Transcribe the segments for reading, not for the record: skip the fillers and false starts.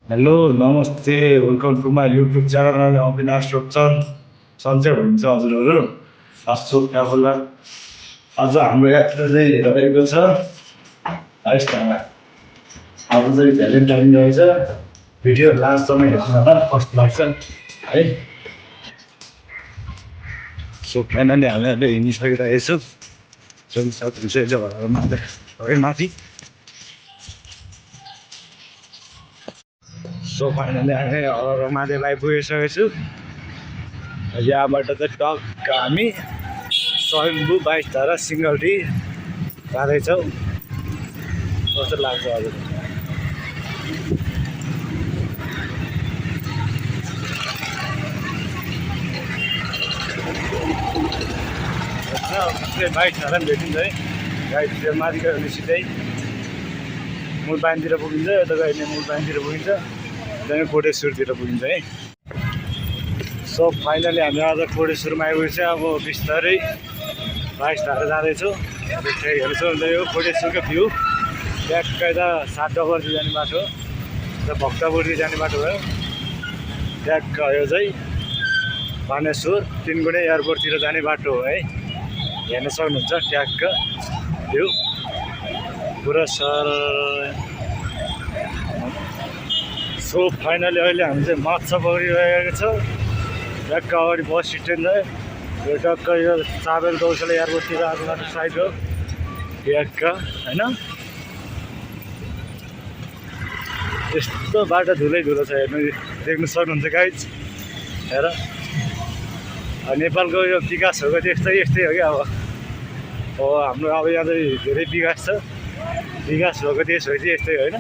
Hello नमस्ते welcome to my YouTube channel Avinash Ropchan सन्चै हुनुहुन्छ हजुरहरू आजको ट्राभलमा आज हाम्रो यात्रा चाहिँ रहेको छ आइस्टामा। अब चाहिँ भ्यालेन्टाइन रहेछ। भिडियो लास्टसम्म हेर्नु होला कस्तो लाग्छ है। सो फाइनली हामी अहिले हिँडिसकिरहेको छौँ चाहिँ माथि। सो फाइनली हामी माथि आइपुगिसकेको छु। यहाँबाट चाहिँ टक्क हामी स्वयम्भू 22 धारा सिङ्गल टी जाँदैछौँ। कस्तो लाग्छ हजुर? बाइक धारा भेटिन्छ है। गाडी माथि गयो भने सिधै मूलपानीतिर पुगिन्छ, यता गयो भने मूलपानीतिर पुगिन्छ, त्यहाँदेखि कोटेश्वरतिर पुगिन्छ है। सो फाइनली हामी आज कोटेश्वरमा आइपुगेको अब बिस्तारै 22 धारा जाँदैछौँ। त्यही हेर्छौँ अन्त यो कोटेश्वरको भ्यू ट्याक्क यता 7 डबरतिर जाने बाटो र भक्तपुरतिर जाने बाटो भयो। ट्याक्क यो चाहिँ बानेश्वर 3 गुणे एयरपोर्टतिर जाने बाटो हो है। हेर्न सक्नुहुन्छ ट्याक्क भ्यू पुरा सर। सो फाइनली अहिले हामी चाहिँ माछा पक्रिरहेको छ। ट्याक्क अगाडि बस स्ट्यान्ड है। यो ट्याक्क यो चाबेल गौशाला एयरपोर्टतिर आएको बाटो साइड हो ट्याक्क होइन। यस्तो बाटो धुलै धुलो छ हेर्नु देख्नु सक्नुहुन्छ गाइज हेर। नेपालको यो विकासहरूको चाहिँ यस्तै हो क्या। अब हाम्रो अब यहाँ चाहिँ धेरै विकास छ। विकास भएको देश हो चाहिँ यस्तै होइन।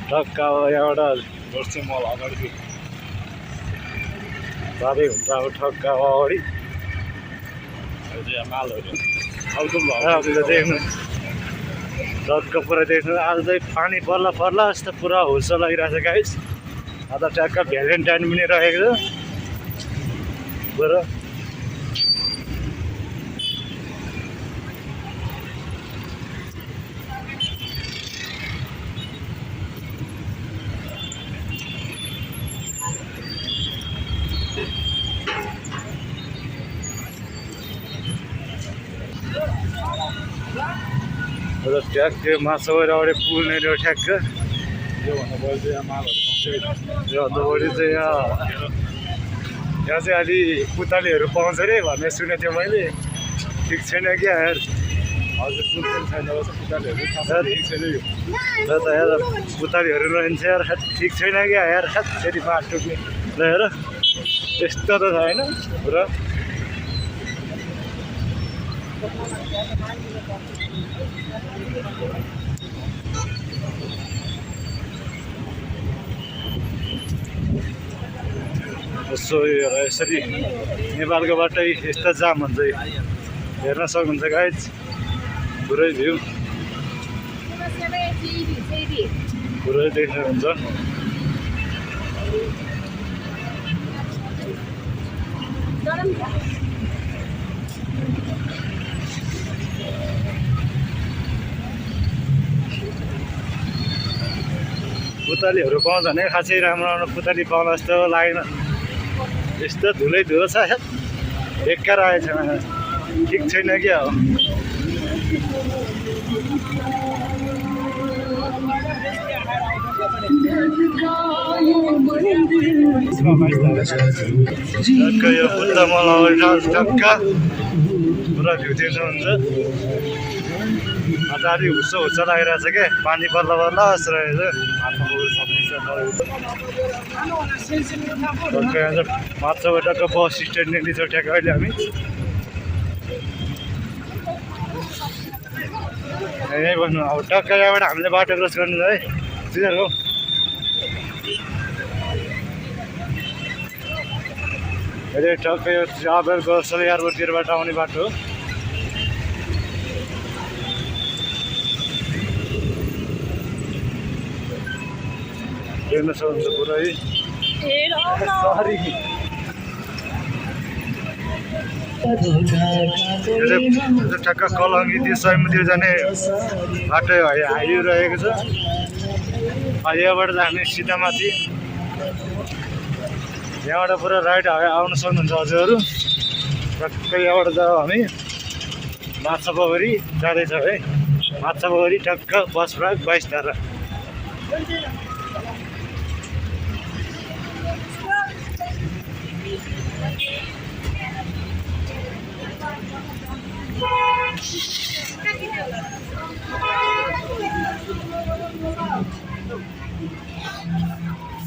टक्क अब यहाँबाट जोड्छु मल अगाडि जाँदै हुन्छ अब ठक्क अगाडि मालहरू देख्नु टक्क पुरा देख्नु। आज चाहिँ पानी पर्ला पर्ला जस्तो पुरा हुर्छ लागिरहेको छ गाइस। आज ट्याक्क भ्यालेन्टाइन पनि रहेको छ पुरा। ट्याक्क माछा गएर अगाडि पुल्ने त्यो ट्याक्क योभन्दा बढी चाहिँ यहाँ मालहरू पाउँछ। योभन्दा बढी चाहिँ यहाँ चाहिँ अलि पुतलीहरू पाउँछ अरे भन्ने सुनेको थिएँ मैले। ठिक छैन क्या यार। हजुर कुन कुन छैन पुतलीहरू ठिक छैन यो र त यार पुतलीहरू रहन्छ यार ठिक छैन क्या यार। फेरि मार टुक्ने ल हेर त्यस्तो त छैन र। यसो यसरी नेपालको बाटै यस्तो जाम हुन्छ हेर्न सक्नुहुन्छ गाइज पुरै भ्यू पुरै देख्नुहुन्छ। पुतलीहरू पाउँछ भने खासै राम्रो राम्रो पुतली पाउन जस्तो लागेन। यस्तो धुलै धुलो छ बेकार आएछ ठिक छैन क्या हो। यो बुद्ध मल टक्क पुरा भ्यू देख्नुहुन्छ। आज अलि हुस्सो हुस्सो लागिरहेछ क्या। पानी बल्ल बल्ल जस्तो रहेछ। माछाबाट बस स्ट्यान्ड निस्छ ट्याक्क अहिले हामी यहीँ बस्नु। अब टक्क यहाँबाट हामीले बाटो क्रस गर्नु है तिनीहरूको। अहिले टक्क यो चाबेल गौशाला एयरपोर्टतिरबाट आउने बाटो हो। हेर्न सक्नुहुन्छ पुरै सरी ठ्याक्क कलङ्गी त्यो सयमतिर जाने बाटो हाइवे रहेको छ। यहाँबाट जाने सिधा माथि, यहाँबाट पुरा राइट आउन सक्नुहुन्छ हजुरहरू। ठ्याक्कै यहाँबाट जाऊ हामी माछापोखरी जाँदैछौँ है। माछापोखरी ठ्याक्क बसपार्क 22 धारा।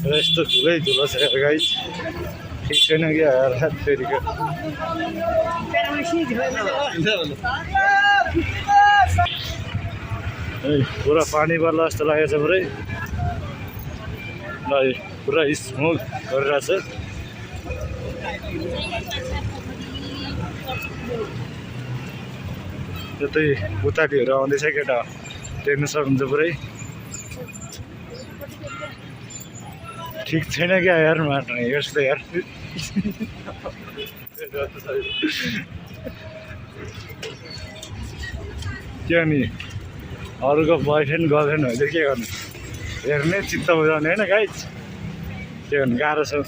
यस्तो ठुलै धुलो छ गाइस, ठिक छैन कि फेरिको। पुरा पानी पर्ला जस्तो लागेको छ पुरै। ल पुरा स्मोक गरिरहेछ। त्यतै उताटीहरू आउँदैछ केटा, देख्न सक्नुहुन्छ पुरै। ठिक छैन क्या यार मार्नु हेर्छु त यार। क्या नि अरूको बोयफ्रेन्ड गर्लफ्रेन्ड हुन्छ के गर्नु, हेर्ने चित्त बुझाउने होइन गाइज। के गर्नु गाह्रो छ।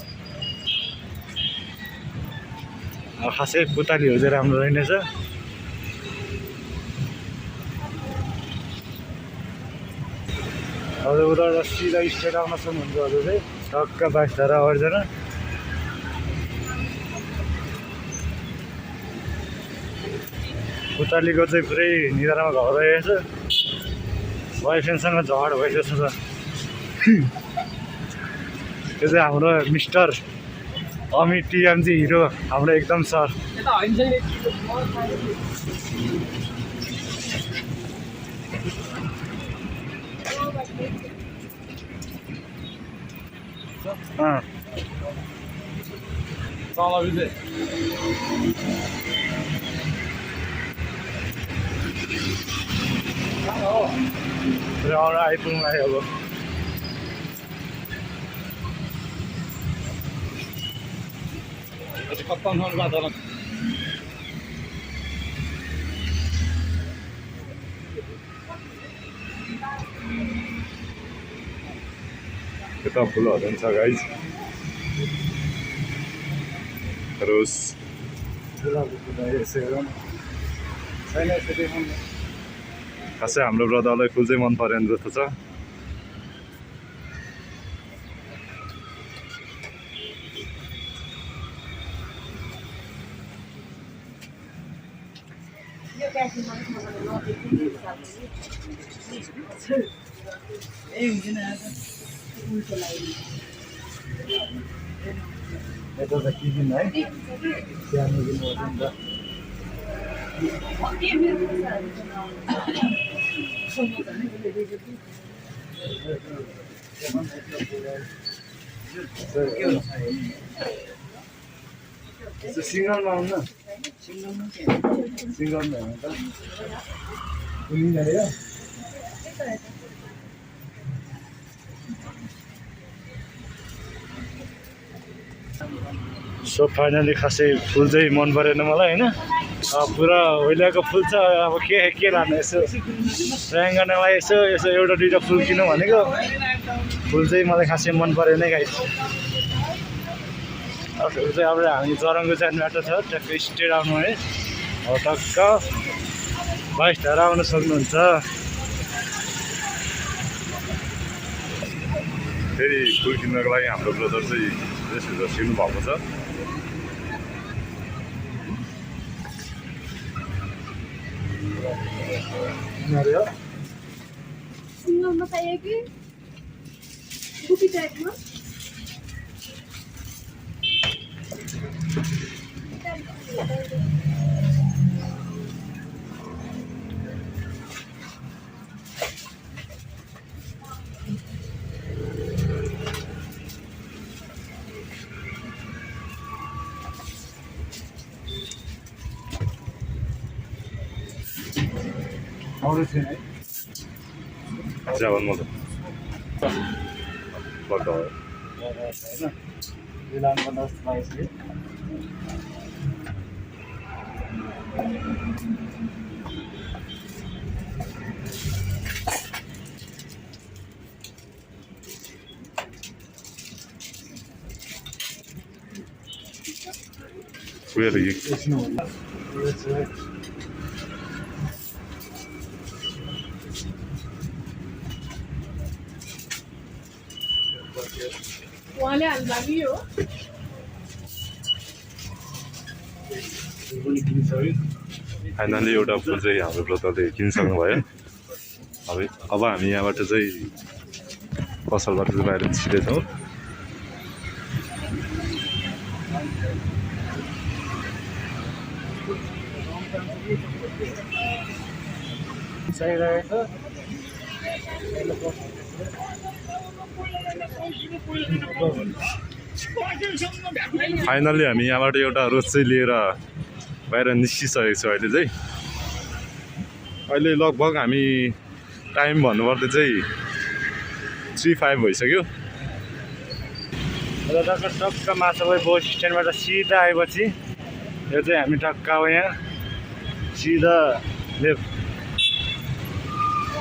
खासै पुतालीहरू चाहिँ राम्रो रहेनछ। हजुर उताबाट सिधा स्ट्रेट आउन सक्नुहुन्छ हजुर चाहिँ टक्क 22 धारा अगाडिजना। पुतालीको चाहिँ पुरै निधारमा घर रहेछ। बोयफ्रेन्डसँग झगडा भइसकेको छ। त्यो चाहिँ हाम्रो मिस्टर अमित टिएमजी हिरो, हाम्रो एकदम सर। आइपुग्नु आयो अब। यता फुलहरू पनि छ गाइज। रोज खासै हाम्रो ब्रदरलाई फुल चाहिँ मन परेन जस्तो छ। यता त के किन्नु है, सानो किन्नु पर्छ नि त। सिङ्गलमा आउनु, सिङ्गलमा हेर्नु त सो फाइनली खासै फुल चाहिँ मन परेन मलाई होइन। पुरा होइलाको फुल छ, अब के लानु, यसो ड्राइङ गर्नलाई यसो एउटा दुइटा फुल किनौँ भनेको। फुल चाहिँ मलाई खासै मन परेन गाइस। फुल चाहिँ अब हामी जरङको जाने बाटो छ, ट्याक्कै स्ट्रेट आउनु है। अब टक्क 22 धारा आउन सक्नुहुन्छ। फेरि फुल किन्नको लागि हाम्रो ब्रदर चाहिँ यसो सिक्नु भएको छ। सिङ्गलमा चाहियो कि गुपी टाइपमा? जावन मत पक्का हो होइन, Where are you? उहाँले हाल्नुभयो यो फाइनली एउटा फुल चाहिँ हाम्रो ब्रतरले किनिसक्नु भयो। अब हामी यहाँबाट चाहिँ पसलबाट चाहिँ बाहिर छिरेछौँ। फाइनली हामी यहाँबाट एउटा रोज चाहिँ लिएर बाहिर निस्किसकेको छौँ। अहिले लगभग हामी टाइम भन्नुपर्दा चाहिँ 3:05 भइसक्यो। र टक्क माछाबारी बस स्ट्यान्डबाट सिधा आएपछि यो चाहिँ हामी टक्क अब यहाँ सिधा लेफ्ट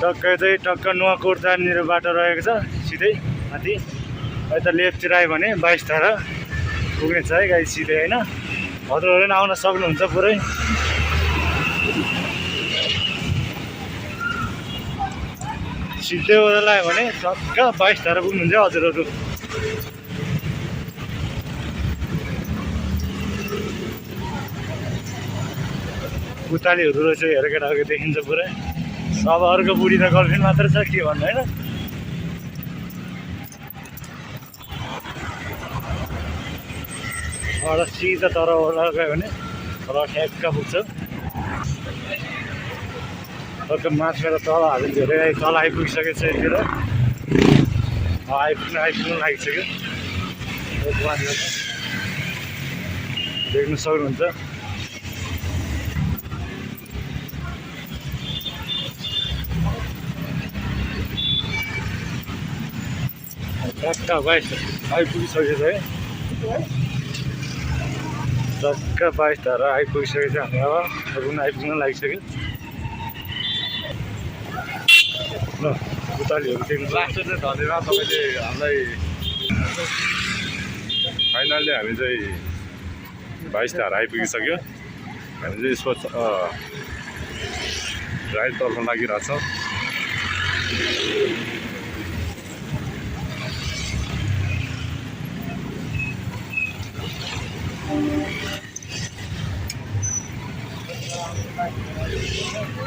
टक्क नुवाकोट जानेर बाटो रहेको छ सिधै माथि। यता लेफ्टतिर आयो भने 22 धारा पुग्ने छ है गाई सिधै होइन। हजुरहरू पनि आउन सक्नुहुन्छ पुरै। सिधै ओह्रालो आयो भने टक्क 22 धारा पुग्नुहुन्छ हजुरहरू। पुतालीहरू रहेछ हेर केटाहरूको देखिन्छ पुरै। अब अर्को बुढी त गर्लफ्रेन्ड मात्र छ के भन्नु होइन। एउटा सिधा तर ओह्रालो गयो भने तल ठ्याक्क पुग्छ। टक्क माथिबाट तल हाल्नु धेरै तल आइपुगिसकेको छ यतिर। आइपुग्नु लागिसक्यो। देख्नु सक्नुहुन्छ। टक्क 22 आइपुगिसकेको छ है। टक्क 22 धारा आइपुगिसकेको छ हामी। अब आइपुग्न लागिसक्यो। ल पुतालीहरू देख्नु लास्ट चाहिँ धन्यवाद तपाईँले हामीलाई। फाइनल्ली हामी चाहिँ 22 धारा आइपुगिसक्यो। हामी चाहिँ यसको राइटतर्फ लागिरहेको छौँ।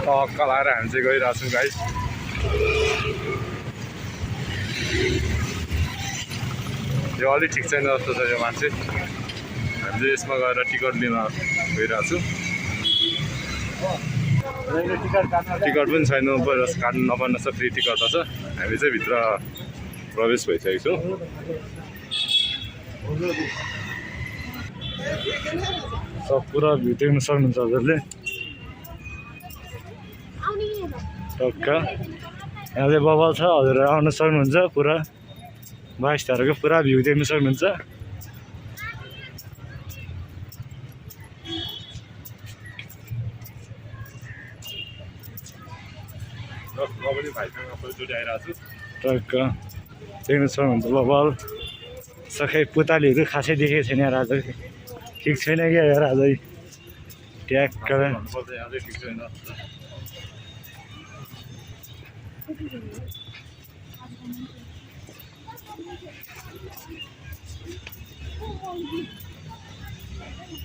टक्क लाएर हामी चाहिँ गइरहेको छौँ गाइस। यो अलिक ठिक छैन जस्तो छ यो मान्छे। हामी चाहिँ यसमा गएर टिकट लिन गइरहेको छु। टिकट पनि छैन, काट्नु नपर्ने छ, फ्री टिकट छ। हामी चाहिँ भित्र प्रवेश भइसकेको छौँ। सब पुरा भ्यू देख्न सक्नुहुन्छ हजुरले। टक्क यहाँ चाहिँ बबल छ, हजुरहरू आउन सक्नुहुन्छ। पुरा 22 धाराको पुरा भ्यू देख्न सक्नुहुन्छ। टक्क देख्न सक्नुहुन्छ बबल। सखै पुतालीहरू खासै देखेको छैन यार आज। ठिक छैन क्या यार आज ट्याक्क।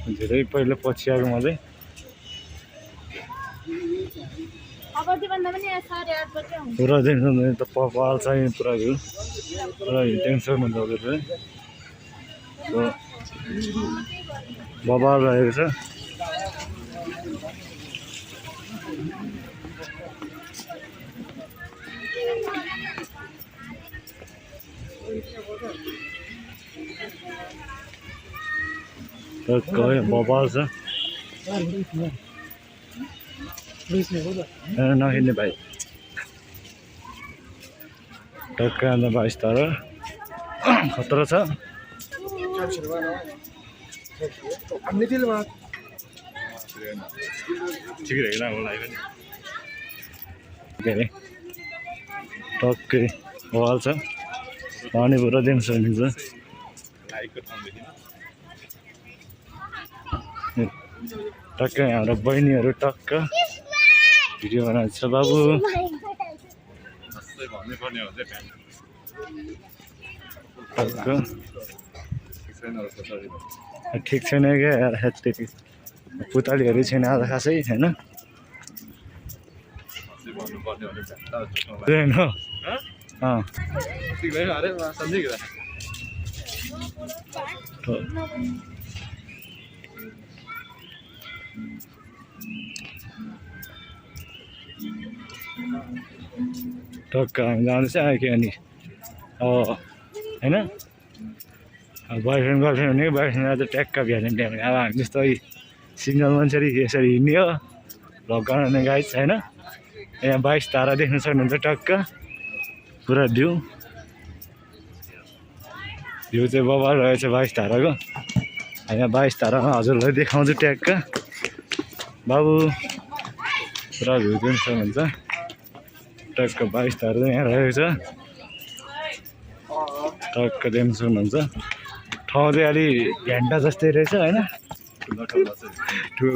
धेरै पहिला पछि आएको म चाहिँ। पुरा देख्नु त पपाल चाहिँ पुरा भ्यू पुरा देख्न सक्नुहुन्छ हजुरले। बबाल रहेको छ। बबाल छ। नखिच्ने भाइ। टक्क 22 धारा खतरा छ। ठिकै रहेन मलाई पनि के अरे टक्कै वाल छ पानी पुरा देख्न सकिन्छ टक्कै हाम्रो बहिनीहरू टक्क भिडियो बनाएको छ बाबु टक्क ठिक छैन क्या यार त्यति पुतलीहरू छैन आज खासै होइन टक्क हामी जाँदैछ आयो अनि होइन बोयफ्रेन्ड गर्लफ्रेन्ड भने बोयफ्रेन्ड आज ट्याक्क भ्यालेन्टाइन भने अब हामी जस्तो सिङ्गल मान्छेले यसरी हिँड्ने हो भ्लग गराउने गाइड होइन यहाँ 22 तारा देख्न सक्नुहुन्छ टक्क पुरा भ्यू चाहिँ बबाल रहेछ 22 ताराको यहाँ 22 तारामा हजुरलाई देखाउँछु ट्याक्क बाबु पुरा भ्यू देख्न सक्नुहुन्छ टक्क 22 तारा चाहिँ यहाँ रहेको छ टक्क देख्न सक्नुहुन्छ ठाउँ चाहिँ अलि घन्टा जस्तै रहेछ होइन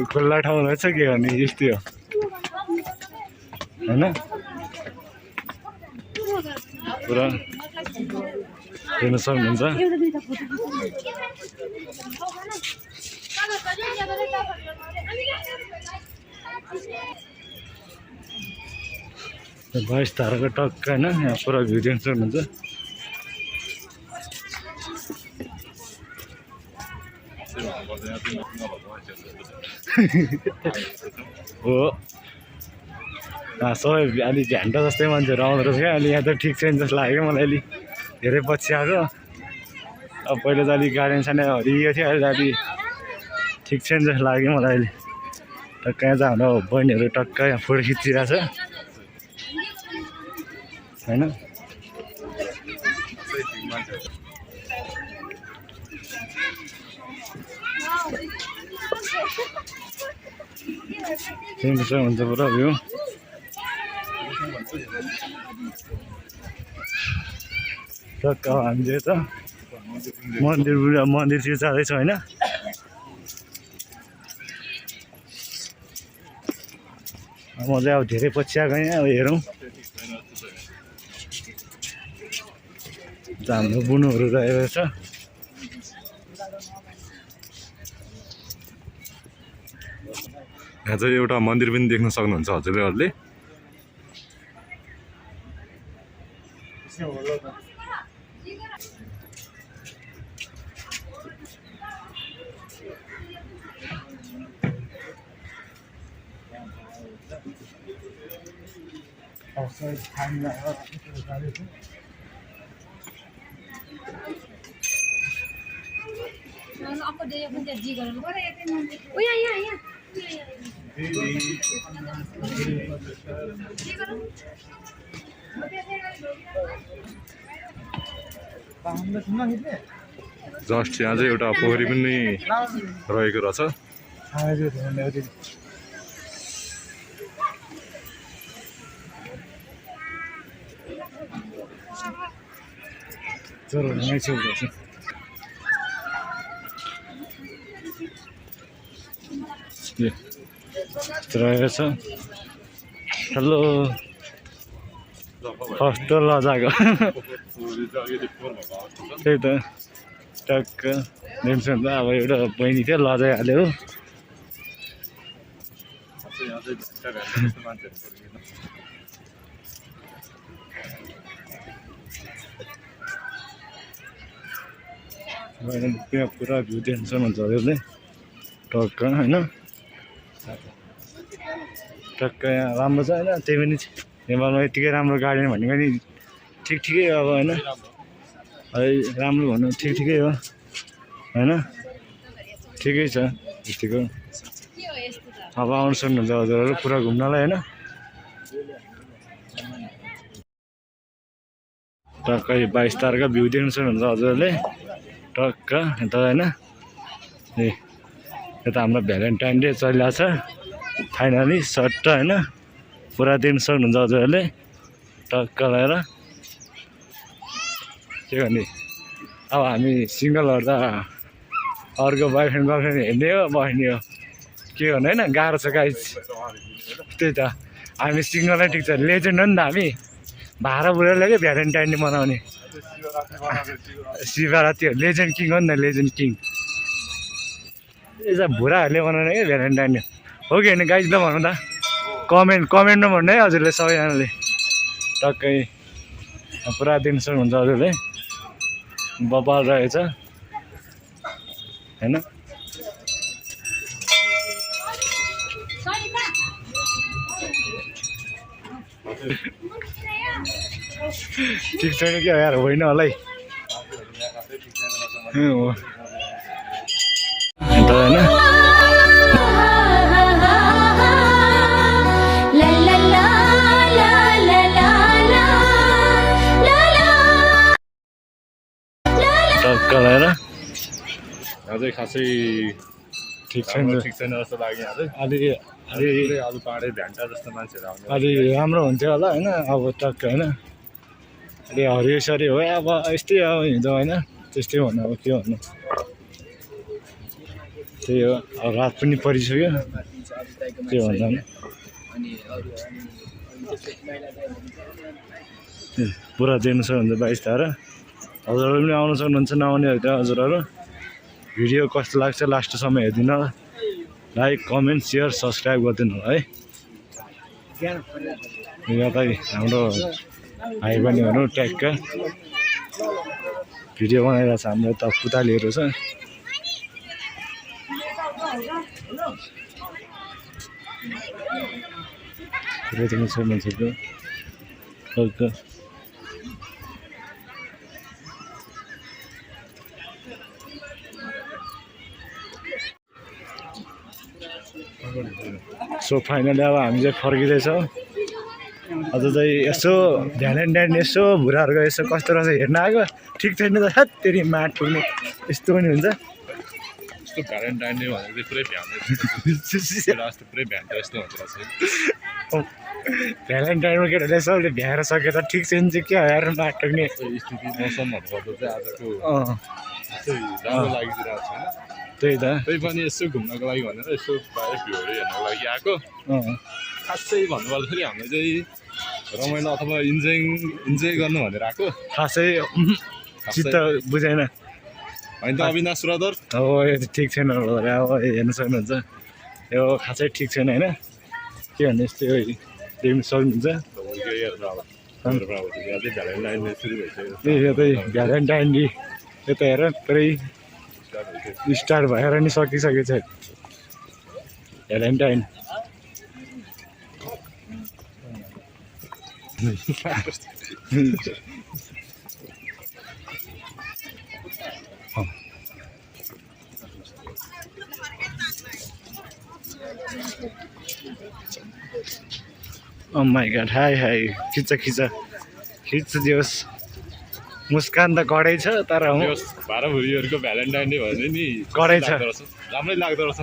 खुल्ला ठाउँ रहेछ के गर्ने यस्तै हो होइन पुरा हेर्न सक्नुहुन्छ बाइस ताराको टक्क होइन यहाँ पुरा भ्यू देख्न सक्नुहुन्छ हो सबै अलिक घन्टा जस्तै मान्छेहरू आउँदो रहेछ क्या अहिले यहाँ त ठिक छैन जस्तो लाग्यो मलाई अलि धेरै पछि आएको अब पहिला त अलिक गार्डन सानो हरियो थियो अहिले अलिक ठिक छैन जस्तो लाग्यो मलाई अहिले टक्क यहाँ चाहिँ हाम्रो बहिनीहरू टक्क यहाँ फोटो खिचिरहेको छ होइन हुन्छ पुरा भ्यू टक्क हामीले त मन्दिरतिर जाँदैछौँ होइन म चाहिँ अब धेरै पछि आएको यहाँ अब हेरौँ हाम्रो बुनुहरू रहेको छ यहाँ चाहिँ एउटा मन्दिर पनि देख्न सक्नुहुन्छ हजुरहरूले जस्ट यहाँ चाहिँ एउटा पोखरी पनि रहेको रहेछ रहेको छ हेलो फर्स्ट लजाको त्यही त टक्क देख्छ नि त अब एउटा बहिनी थियो लजाइहाल्यो हो त्यहाँ पुरा भ्यू देख्न सक्नुहुन्छ हजुरले टक्क होइन टक्क यहाँ राम्रो छ होइन त्यही पनि नेपालमा यत्तिकै राम्रो गार्डन भनेको नि ठिकै हो अब होइन राम्रो भन्नु ठिकै हो होइन ठिकै छ यतिको अब आउनु सक्नुहुन्छ हजुरहरू पुरा घुम्नलाई होइन टक्क 22 ताराको भ्यू देख्नु सक्नुहुन्छ हजुरहरूले टक्क यता होइन ए यता हाम्रो भ्यालेन्टाइन डे चलिरहेको छ फाइनली सट्ट होइन पुरा दिन सक्नुहुन्छ हजुरहरूले टक्क लगाएर के गर्ने अब हामी सिङ्गलहरू त अर्को बोयफ्रेन्ड गर्लफ्रेन्ड हेर्ने हो बस्ने हो के गर्नु होइन गाह्रो छ गाइस त्यही त हामी सिङ्गलै ठिक छ लेजेन्ड हो नि त हामी भाडा बुढाले क्या भ्यालेन्टाइन डे मनाउने शिवरात्रि लेजेन्ड किङ हो नि त लेजेन्ड किङ यता भुराहरूले बनाउने क्या भ्यालेन्टाइन डे हो कि होइन गाइज ल भनौँ त कमेन्टमा भन्नु है हजुरले सबैजनाले टक्कै पुरा दिन सक्नुहुन्छ हजुरले बबाल रहेछ होइन ठिक छैन क्या यार होइन होला है होइन टक्क लगाएर अझै खासै ठिक छैन ठिक छैन जस्तो लाग्यो अझै अलि अलि अरू पाहाडे भ्यान्टा जस्तो मान्छेहरू आउने अलि राम्रो हुन्थ्यो होला होइन अब टक्क होइन अलि हरियोसरी हो अब यस्तै अब हिँड्दो होइन त्यस्तै भन्नु अब के भन्नु त्यही हो अब रात पनि परिसक्यो के भन्दा पुरा दिनु सक्नुहुन्छ 22 तारा हजुरहरू पनि आउनु सक्नुहुन्छ नआउनेहरू त्यहाँ हजुरहरू भिडियो कस्तो लाग्छ लास्टसम्म हेरिदिनु होला लाइक कमेन्ट सेयर सब्सक्राइब गरिदिनु होला है यहाँ त हाम्रो भाइ बहिनीहरू ट्याक्क भिडियो बनाइरहेको छ हाम्रो त पुतालीहरू छ पुरै दिनु छ मान्छेको टक्क सो फाइनली अब हामी चाहिँ फर्किँदैछौँ अझ चाहिँ यसो भ्यालेन्टाइन यसो भुराहरूको यसो कस्तो रहेछ हेर्न आएको ठिक छैन त सात तेरि माट पुग्ने यस्तो पनि हुन्छ यस्तो भ्यालेन्टाइन डे भनेको चाहिँ पुरै भ्याउने जस्तो पुरै भ्यान्टा जस्तो हुँदो रहेछ भ्यालेन्टाइनमा केटाहरूले सबले भ्याएर सके त ठिक छैन चाहिँ क्या हेर माट पुग्ने स्थिति मौसमहरू गर्दा चाहिँ आजको यस्तै राम्रो लागिरहेको छैन त्यही त त्यही पनि यसो घुम्नको लागि भनेर यसो बाहिर भ्यूहरू हेर्नको लागि आएको खासै भन्नुपर्दाखेरि हामीले चाहिँ रमाइलो अथवा इन्जोय गर्नु भनेर आएको खासै चित्त बुझेन होइन त अविनाश ब्रदर अब यो ठिक छैन अब हेर्नु सक्नुहुन्छ यो खासै ठिक छैन होइन के भन्ने यस्तै हो देख्नु सक्नुहुन्छ ए यो चाहिँ भ्यालेन्टाइन डे यो त हेर पुरै स्टार्ट भएर नि सकिसकेको छ Valentine Oh my god, high high खिच दियोस् मुस्कान त कडै छ तर भाडाभुरीहरूको भ्यालेन्टाइन डे भने नि कडै छ राम्रै लाग्दो रहेछ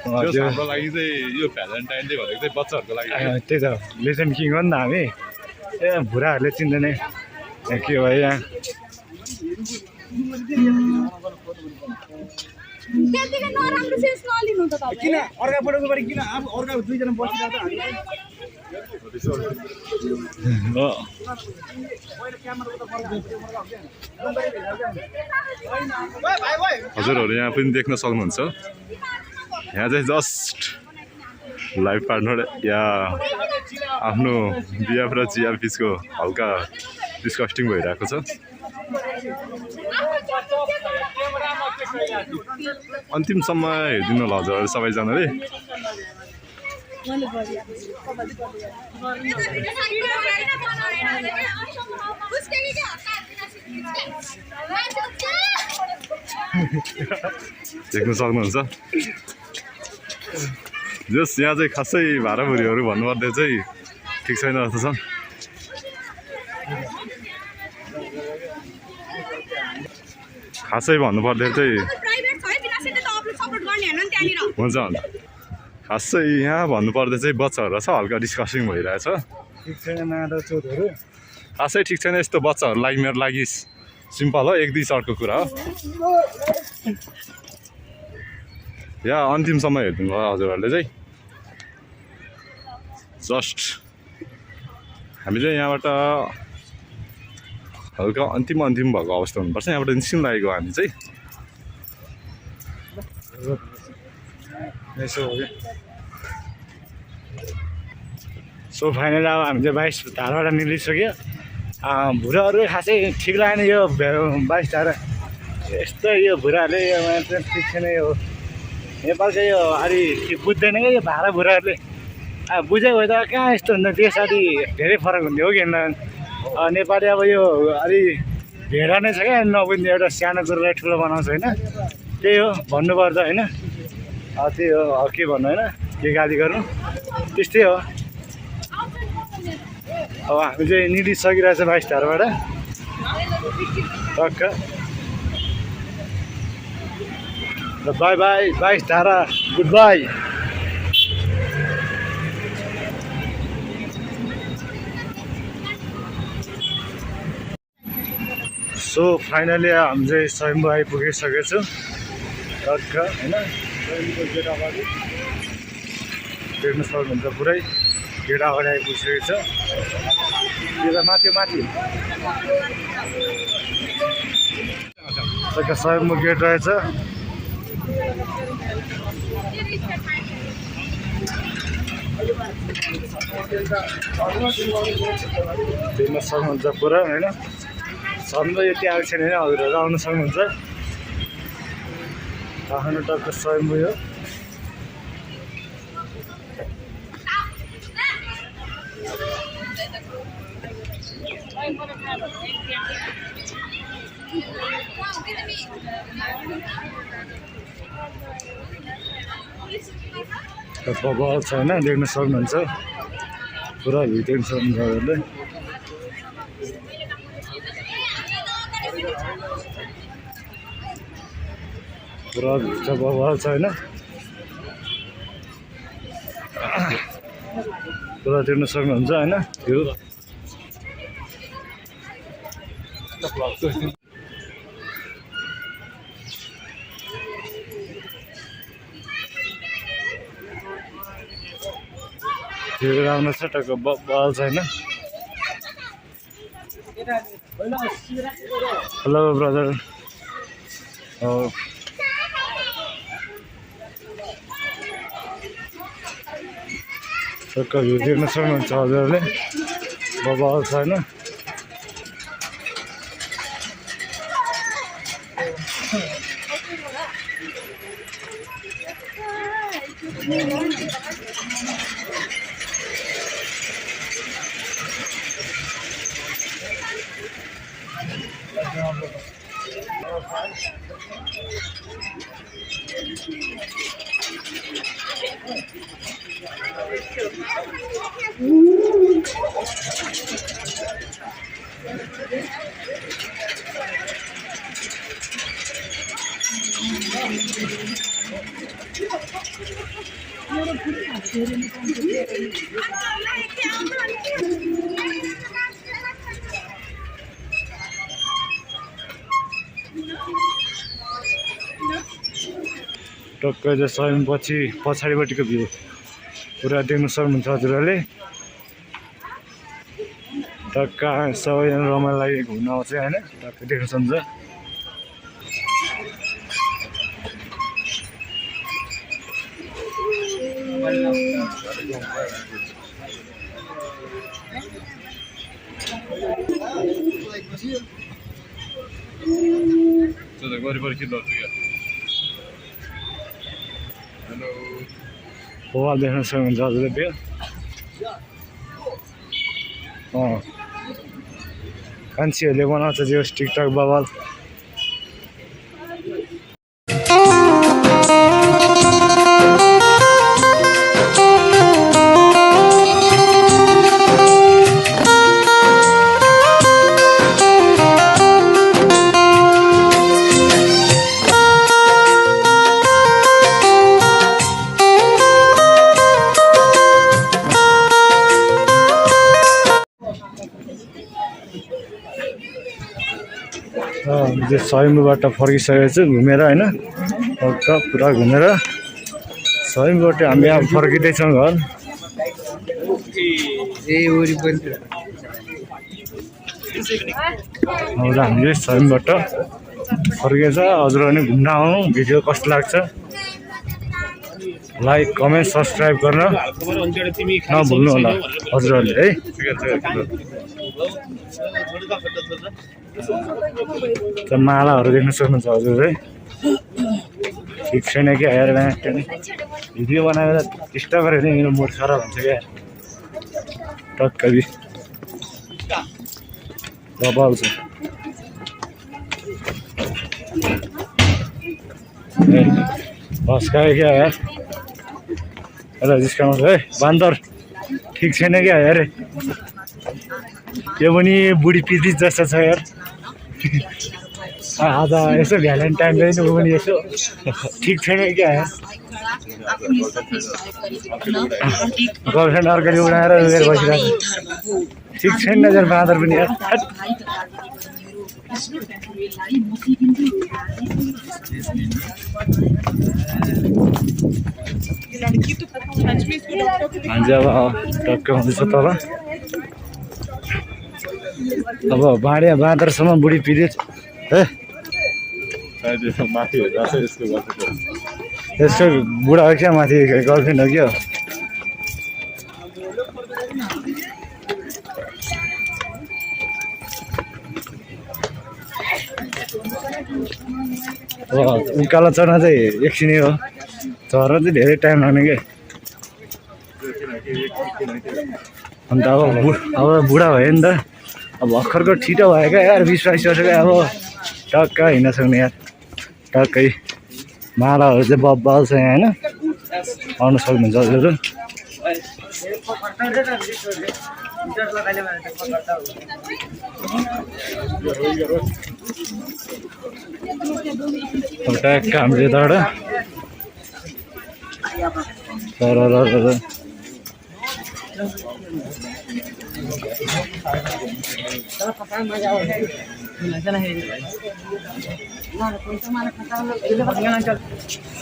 हाम्रो लागि चाहिँ यो भ्यालेन्टाइन डे भनेको चाहिँ बच्चाहरूको लागि त्यही त लेजेन्ड किङ हो नि त हामी ए भुराहरूले चिन्दैन के भयो यहाँ त्यतिकै नराम्रो सेन्स नलिनु त तपाईँ किन अर्का पटको बारे किन अब अर्का दुईजना बसिरहेको हजुरहरू यहाँ पनि देख्न सक्नुहुन्छ यहाँ चाहिँ जस्ट लाइफ पार्टनर या आफ्नो बिएफ र चिया बिचको हल्का डिस्कस्टिङ भइरहेको छ अन्तिमसम्म हेरिदिनु होला हजुरहरू सबैजनाले देख्न सक्नुहुन्छ जस यहाँ चाहिँ खासै भाडाभुरीहरू भन्नुपर्दा चाहिँ ठिक छैन जस्तो छ खासै भन्नुपर्दा चाहिँ हुन्छ हुन्छ खासै यहाँ भन्नुपर्दा चाहिँ बच्चाहरूलाई छ हल्का डिस्कसिङ भइरहेछ ठिक छैन मादल चोटहरू खासै ठिक छैन यस्तो बच्चाहरू लागि मेरो लागि सिम्पल हो 1-2 चर्टको कुरा हो या अन्तिमसम्म हेरिदिनु भयो हजुरहरूले चाहिँ जस्ट हामीले यहाँबाट हल्का अन्तिम भएको अवस्था हुनुपर्छ यहाँबाट निस्किनु लागेको हामी चाहिँ यसो हो क्या सो फाइनल अब हामी चाहिँ 22 धाराबाट निस्किसक्यो भुराहरू खासै ठिक लागेन यो 22 धारा यस्तो यो भुराहरूले यो ठिक छैन यो नेपालको यो अलि बुझ्दैन क्या यो भाडा भुराहरूले बुझेको भए त कहाँ यस्तो हुन्छ देश अलि धेरै फरक हुन्थ्यो हो कि नेपाली अब यो अलि भेडा नै छ क्या नबुझ्ने एउटा सानो कुरोलाई ठुलो बनाउँछ होइन त्यही हो भन्नुपर्दा होइन त्यही हो के भन्नु होइन के गाली गर्नु त्यस्तै हो अब हामी चाहिँ निस्किसकिरहेछ 22 धाराबाट टक्क ल बाई बाई 22 धारा गुड बाई सो फाइनली हामी चाहिँ स्वयम्भू आइपुगिसकेको छु टक्क होइन स्वयम्भूको गेट अगाडि देख्न सक्नुहुन्छ पुरै गेट अगाडि आइपुगिसकेको छ यो त माथि टक्क स्वयम्भू गेट रहेछ देख्न सक्नुहुन्छ पुरा होइन सबै यति आएको छैन होइन हजुरहरू आउनु सक्नुहुन्छ आफ्नो टक्क स्वयम्भू हो बल छ होइन देख्न सक्नुहुन्छ पुरा भिउ देख्न सक्नुहुन्छ हजुरले पुरा भित्र बल छ होइन पुरा देख्न सक्नुहुन्छ होइन भ्यू त्यो राम्रो छ टक्क बल छैन हेलो ब्रदर हो टक्क भ्यू देख्न सक्नुहुन्छ हजुरहरूले बल छैन टक्क चाहिँ स्वयंपछि पछाडिपट्टिको भ्यू पुरा देख्न सक्नुहुन्छ हजुरहरूले टक्क सबैजना रमाइलो लागि घुम्न आउँछ होइन टक्क देख्न सक्नुहुन्छ बवाल देख्न सक्नुहुन्छ हजुरले त्यो मान्छेहरूले बनाउँछ जो टिकटक बवाल त्यो स्वयम्भूबाट फर्किसकेको छु घुमेर होइन टक्क पुरा घुमेर स्वयम्भूबाट हामी अब फर्किँदैछौँ घर अब हामीले स्वयम्भूबाट फर्केछ हजुरहरू पनि घुम्न आउनु भिडियो कस्तो लाग्छ लाइक कमेन्ट सब्सक्राइब गर्न नभुल्नु होला हजुरहरूले है त्यो मालाहरू देख्न सक्नुहुन्छ हजुर है ठिक छैन क्या हेर भिडियो बनाएर डिस्टर्ब गरेर मेरो मुड खराब हुन्छ क्या टक्कै बबाल छ भस्कायो क्या यार एउटा जिस्काउँछ है बान्दर ठिक छैन क्या यार त्यो पनि बुढी पिती जस्तो छ यार आज यसो भ्यालेन्टाइन डे ऊ पनि यसो ठिक छैन क्या यार गर्लफ्रेन्ड अर्काले उडाएर उयो बसिरहेको ठिक छैन यार बाँदर पनि यार हामी अब टक्क हुँदैछ तल अब बाँदरसम्म बुढी पिरियड है यसको बुढा हो क्या माथि गर्लफ्रेन्ड हो क्या उकालो चढ्न चाहिँ एकछिनै हो चढ्न चाहिँ धेरै टाइम लाग्ने क्या अन्त अब बुढा भयो नि त अब भर्खरको छिटो भयो क्या यार 20-22 वर्षको अब टक्क हिँड्न सक्ने यार टक्कै मालाहरू चाहिँ बब्बाल छ यहाँ होइन आउनु सक्नुहुन्छ हजुरहरू ट्याक्क हामीले यताबाट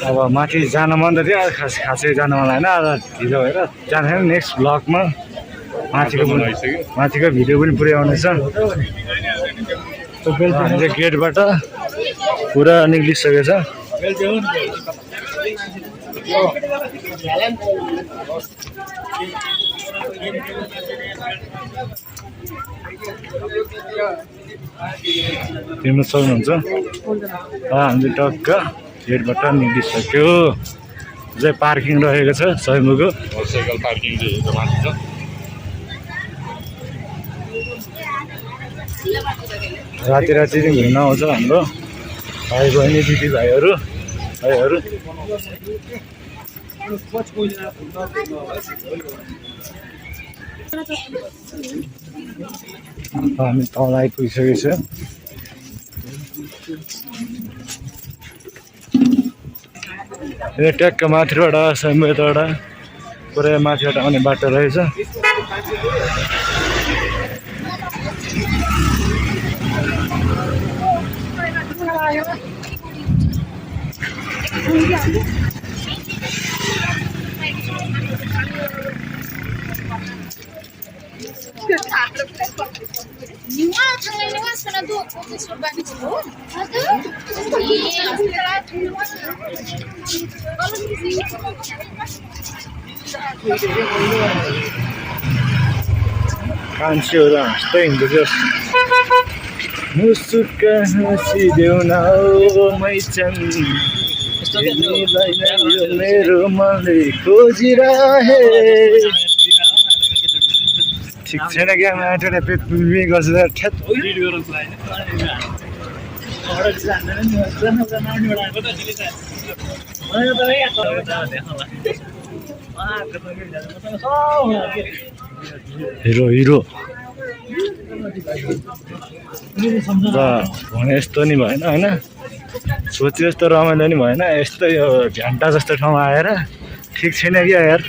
अब माथि जान मन त थियो खासै जान मन होइन ढिलो भएर जान्छ नेक्स्ट ब्लगमा माथिको भिडियो पनि पुरै आउनेछ हामीले गेटबाट पुरा निक्लिसकेको छ हेर्न सक्नुहुन्छ हामीले टक्क गेटबाट निक्लिसक्यो चाहिँ पार्किङ रहेको छ स्वयम्भूको मोटरसाइकल पार्किङ चाहिँ माथि छ राति चाहिँ घुम्न आउँछ हाम्रो भाइ बहिनी दिदी भाइहरू हामी तल आइपुगिसकेको छ यो ट्याक्क माथिबाट स्वयम्भू यताबाट पुरै माथिबाट आउने बाटो रहेछ कान्छीहरू हाँस्दै हिँड्दैछ मुसुक्का हाँसिदेऊ न मैचन मेरो मनले खोजिरहे ठिक छैन क्या माटोले पेट गर्छ ठ्याट हिरो भने यस्तो नि भएन होइन सोचे जस्तो रमाइलो नि भएन यस्तो यो झ्यान्टा जस्तो ठाउँमा आएर ठिक छैन क्या यार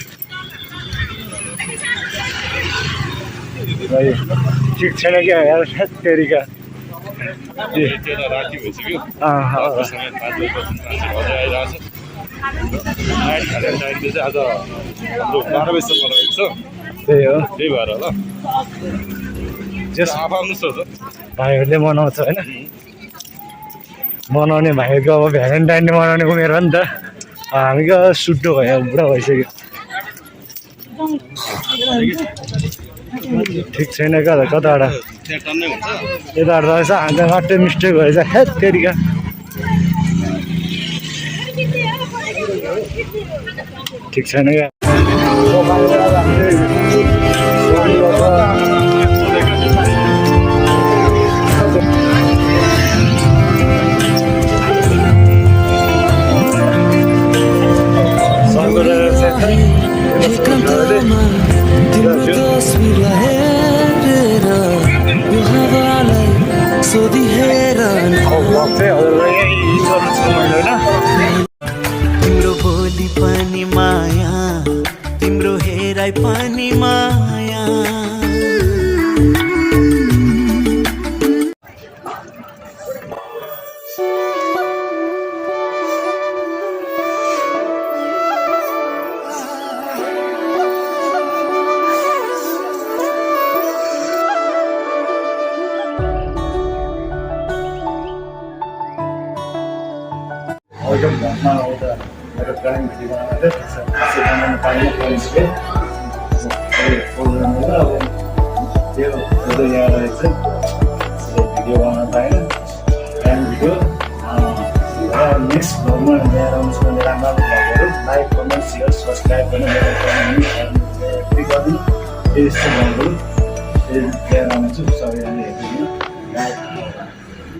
ठिक छैन क्या यार तेरिका त्यो त राति भइसक्यो अँ, समय 5 बजेपछि मान्छे घर आइरहेको छ नाइट खाने टाइम चाहिँ आज हाम्रो 12 बजीसम्म रहेको छ त्यही हो त्यही भएर होला जस आफआफ्नो सोच हो भाइहरूले मनाउँछ होइन मनाउने भाइहरूको अब भ्यालेन्टाइन डे मनाउने उमेर हो नि त हामीको सुट्टो भयो बुढा भइसक्यो ठिक छैन क्या कताबाट त्यहाँ टन्नै हुन्छ यताबाट रहेछ हामी मात्रै मिस्टेक भएछ हेत तेरिका ठिक छैन क्या तिम्रो बोली पनि माया तिम्रो हेराइ पनि माया एकदम घरमा आउँदा मेरो ड्राइङ भिडियो बनाउँदै खासै बनाउनु पाइनँ कलेजले प्रोग्राम हो अब त्यो हुँदै यहाँ रहेछ भिडियो बनाउनु पाएन ड्राइङ भिडियो र नेक्स्ट भ्लगमा ल्याएर आउँछु भने राम्रो भ्लगहरू लाइक कमेन्ट सेयर सब्सक्राइब गर्ने क्लिक गरिदिनु यस्तो भ्लगहरू ल्याएर आउँछु सबैजनाले हेर्नु